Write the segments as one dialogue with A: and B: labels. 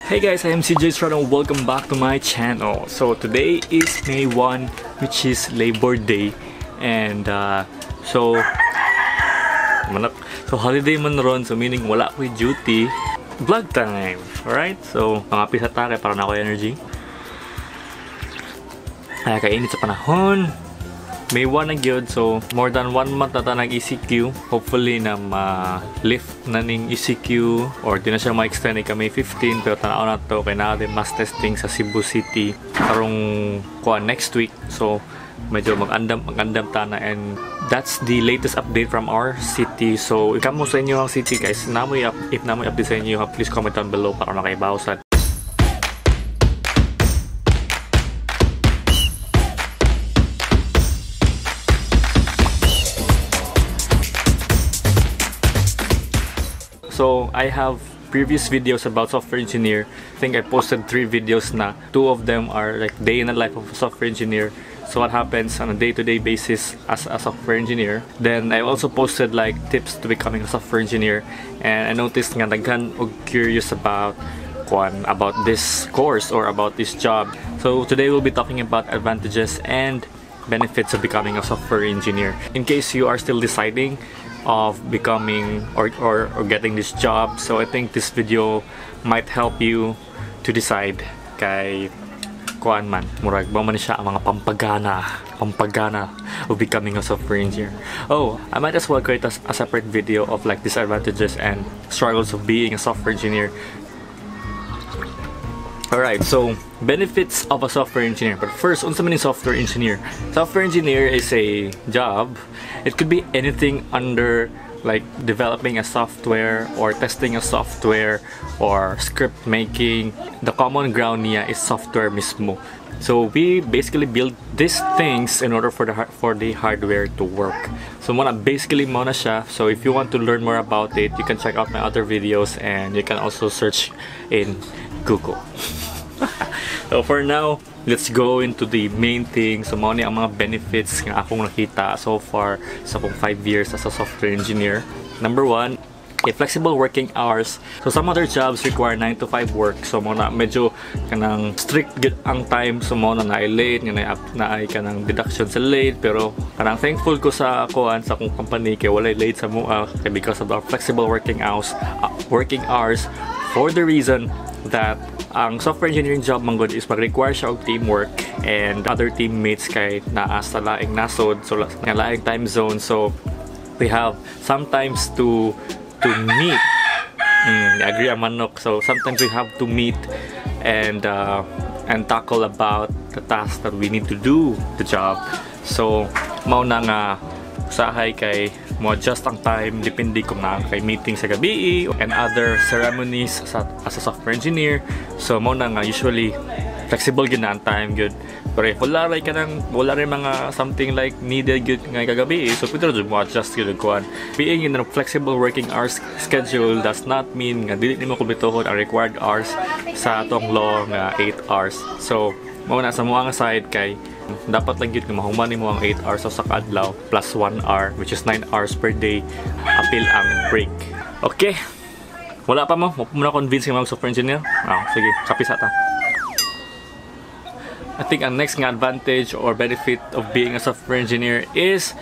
A: Hey guys, I am CJestrada and welcome back to my channel. So today is May 1, which is Labor Day, and so holiday man ron, so meaning wala ko duty. Vlog time, alright? So mga pisa take para na ako energy. Ay kainit sa panahon. May 1 na gyud, so more than 1 month na ta nag-ECQ. Hopefully na ma-lift na ning ECQ or di na siya ma-extend ka May 15, pero tanaw na to kay natin mass testing sa Cebu City karong next week. So medyo mag-andam ta na, and that's the latest update from our city. So kamo sa inyo ang city guys, if namoy update sa inyo, please comment down below para makaibawasan. So I have previous videos about software engineer. I think I posted 3 videos na. 2 of them are like day in the life of a software engineer. So what happens on a day-to-day basis as a software engineer. Then I also posted like tips to becoming a software engineer. And I noticed nga daghan og curious about this course or about this job. So today we'll be talking about advantages and benefits of becoming a software engineer. In case you are still deciding of becoming or getting this job, so I think this video might help you to decide kay kuan man murag ba man siya ang mga pampagana of becoming a software engineer. Oh, I might as well create a separate video of like disadvantages and struggles of being a software engineer. Alright, so benefits of a software engineer. But first, unsa man ni software engineer? Software engineer is a job. It could be anything under like developing a software or testing a software or script making. The common ground niya is software mismo. So we basically build these things in order for the hardware to work. So basically muna siya. So if you want to learn more about it, you can check out my other videos and you can also search in Google. So for now, let's go into the main thing. So mao ni ang mga benefits nga akong nakita so far sa akong 5 years as a software engineer. Number 1, flexible working hours. So some other jobs require 9 to 5 work. So mo na medyo kanang strict gid ang time. So mo na late, na ay kanang deduction sa late, pero kanang thankful ko sa sa akong company kay walay late sa mua because of our flexible working hours for the reason that ang software engineering job man gud is mag-require siya og teamwork and other teammates kay naa sa laing nasod, so laing time zone. So we have sometimes to meet. Agree ang manok. So sometimes we have to meet and tackle about the task that we need to do the job. So mao na nga usahay kay mo adjust ang time depende kung na kay meeting sa gabi and other ceremonies as a software engineer. So mo na nga usually flexible gid na ang time good. Pero if wala rin mga something like needed good nga kagabi, so pwede rin mo adjust yun kuan. Being in a flexible working hours schedule does not mean nga dili nimo kumpletuhon ang required hours sa atong law nga 8 hours. So mo na sa mga side kay dapat lang yun mahuman mo ang 8 hours sa adlaw plus 1 hour, which is 9 hours per day apil ang break. Okay, wala pa mo muna convince nga mag software engineer. Sige, kapisa ta. I think ang next nga advantage or benefit of being a software engineer is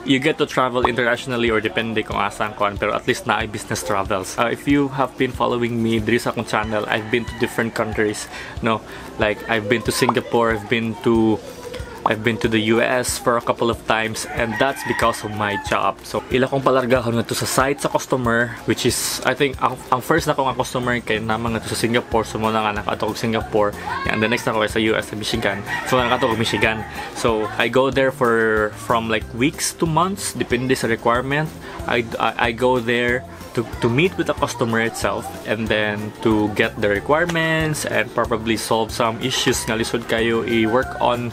A: you get to travel internationally, or depende kung asang kuan, pero at least na ay business travels. If you have been following me diri sa akong channel, I've been to different countries, no, like I've been to Singapore, I've been to the US for a couple of times, and that's because of my job. So ila kong palargahon nga to sa site sa customer, which is I think ang first na ko nga customer kay namang nga to sa Singapore. So mo na nga nakatog Singapore, and the next na ko sa US sa Michigan. So nakatog Michigan. So I go there from like weeks to months depende sa requirement. I go there to meet with the customer itself, and then to get the requirements and probably solve some issues nga lisod kayo i-work on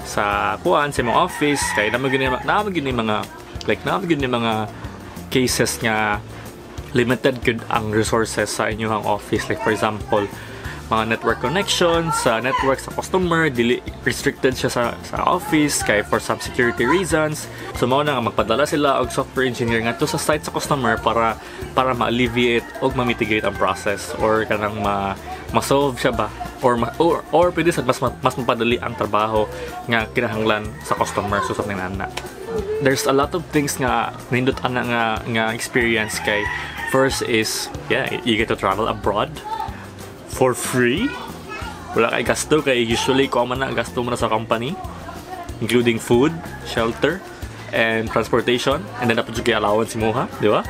A: sa kuan sa mga office. Kay naman mga cases nga limited good ang resources sa inyong office, like for example mga network connections sa network sa customer, dili restricted siya sa office kay for some security reasons. So mao na nga magpadala sila og software engineer ngadto sa site sa customer para ma-alleviate og ma-mitigate ang process or kanang masolve siya ba or pwede sa mas mapadali ang trabaho nga kinahanglan sa customer so something na. There's a lot of things nga nindot ana nga experience kay first is you get to travel abroad for free. Wala kay gasto kay usually ko man na gasto mo na sa company including food, shelter, and transportation, and then dapat yung allowance mo ha, di ba?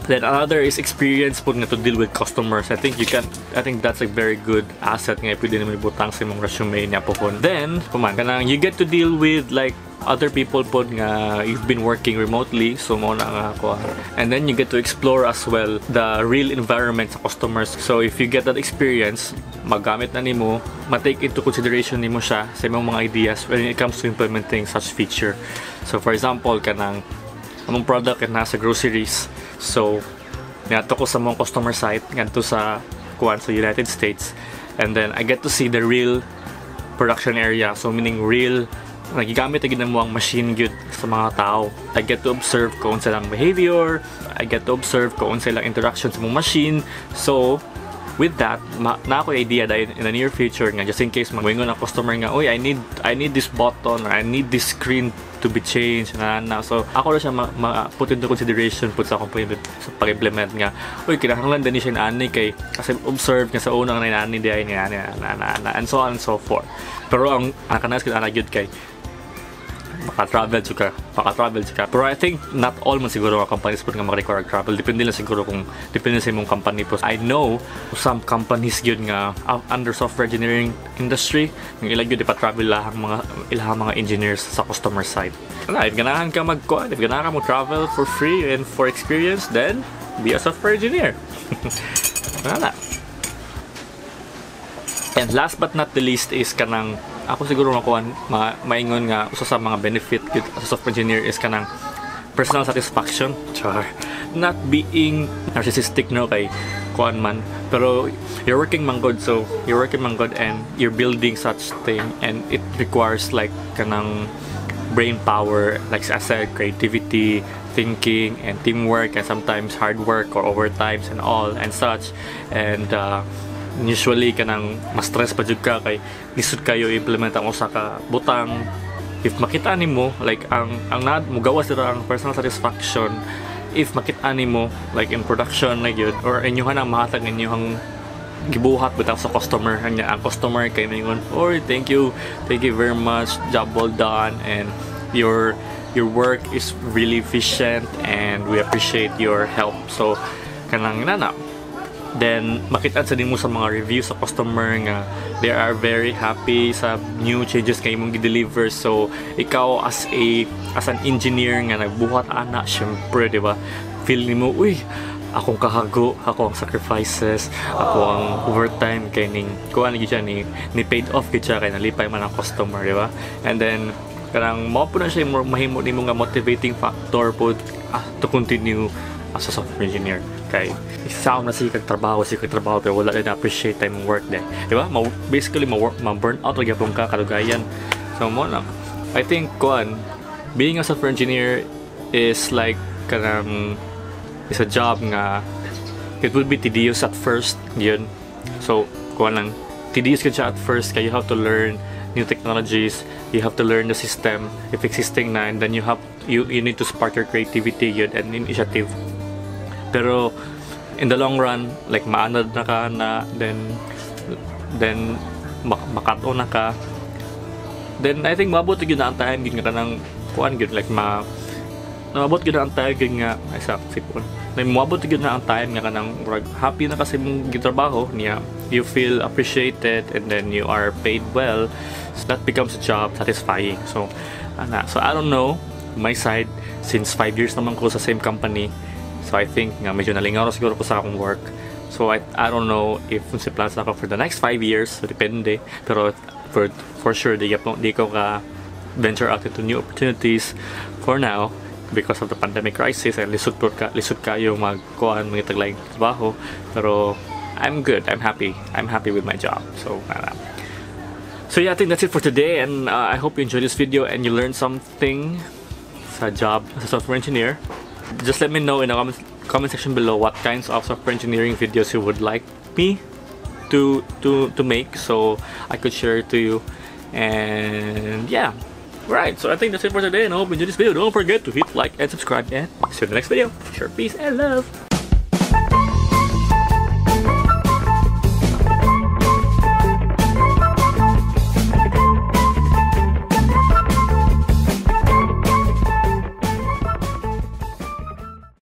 A: Then another is experience po nga to deal with customers. I think that's a very good asset nga pwede naman ibutang sa imong resume niya po. Then, kanang you get to deal with like other people po nga you've been working remotely, so mo na nga ako. And then you get to explore as well the real environment sa customers. So if you get that experience, magamit na nimo, ma-take into consideration nimo siya sa imong mga ideas when it comes to implementing such feature. So for example, kanang among product na nasa groceries. So, nato ko sa mga customer site ngadto sa United States, and then I get to see the real production area. So meaning real nagigamit agad mo ang machine gyud sa mga tao. I get to observe kung silang behavior, I get to observe kung silang interaction sa mga machine. So with that, na ako idea dahil in the near future nga just in case magwingon ang customer nga, oy, I need this button or I need this screen to be changed na. So ako na siya put into consideration put sa akong pag-implement nga, oy, kinahanglan din siya ani kay kasi observe nga sa unang nanani diay nga and so on and so forth. Pero ang kanas kita gyud kay maka-travel ka. Pero I think not all man siguro ang companies po nga maka-require travel. Depende lang siguro kung depende sa imong company po. I know some companies yun nga under software engineering industry ng ilang yun ipa-travel ilahang mga engineers sa customer side. If ganahan ka if ganahan ka mag-travel for free and for experience, then be a software engineer. Wala. And last but not the least is kanang ako siguro maingon nga usa sa mga benefit as a software engineer is kanang personal satisfaction. Not being narcissistic no kay kuan man, pero you're working man good and you're building such thing and it requires like kanang brain power, like I said, creativity, thinking, and teamwork, and sometimes hard work or overtimes and all and such. And usually kanang mas stress pa jud ka kay lisod kayo implement ang usa ka butang. If makita nimo like ang mugawas dira ang personal satisfaction if makita nimo like in production na gyud or inyuhan ang mahatag inyong gibuhat bitaw sa customer ang customer kay ningon, "Oh, thank you very much, job well done, and your work is really efficient and we appreciate your help." So kanang nana. Then makita sa nimo sa mga reviews sa customer nga they are very happy sa new changes kay imong gi-deliver. So ikaw as an engineer nga nagbuhat ana, syempre di ba, feel nimo, uy, akong kahago, ako ang sacrifices, ako ang overtime kay ning kuan gyud siya ni paid off gyud siya kay nalipay man ang customer, di ba? And then kanang mao po na siya mahimo nimo nga motivating factor po to continue as a software engineer. Kay sound na sikag trabaho pero wala din appreciate time work din, di ba? Basically ma-burn out ra gyapon ka kalugayan. So mo na I think being a software engineer is like is a job nga it would be tedious at first yun. So tedious ka siya at first kaya you have to learn new technologies, you have to learn the system if existing na, and then you need to spark your creativity yun and initiative. Pero in the long run, like maanad na ka na, then makato na ka, then I think mabot gyud na ang time gyud nga kanang kuan gyud like mabot gyud na ang time gyud nga sipon. Mabot gyud na ang time nga kanang happy na kasi mong gitrabaho niya, you feel appreciated and then you are paid well, so that becomes a job satisfying. So I don't know my side since 5 years naman ko sa same company. So I think nga medyo nalingaw siguro ko sa akong work. So I don't know if si plans na ako for the next 5 years. So depende. Pero for sure di ko ka venture out into new opportunities for now because of the pandemic crisis and lisod kayo magkuhan mga taglaing trabaho. Pero I'm good. I'm happy with my job. So yeah, I think that's it for today, and I hope you enjoyed this video and you learned something sa job as a software engineer. Just let me know in the comment section below what kinds of software engineering videos you would like me to make, so I could share it to you. And yeah, right, so I think that's it for today, and I hope you enjoyed this video. Don't forget to hit like and subscribe, and see you in the next video. Sure, peace and love.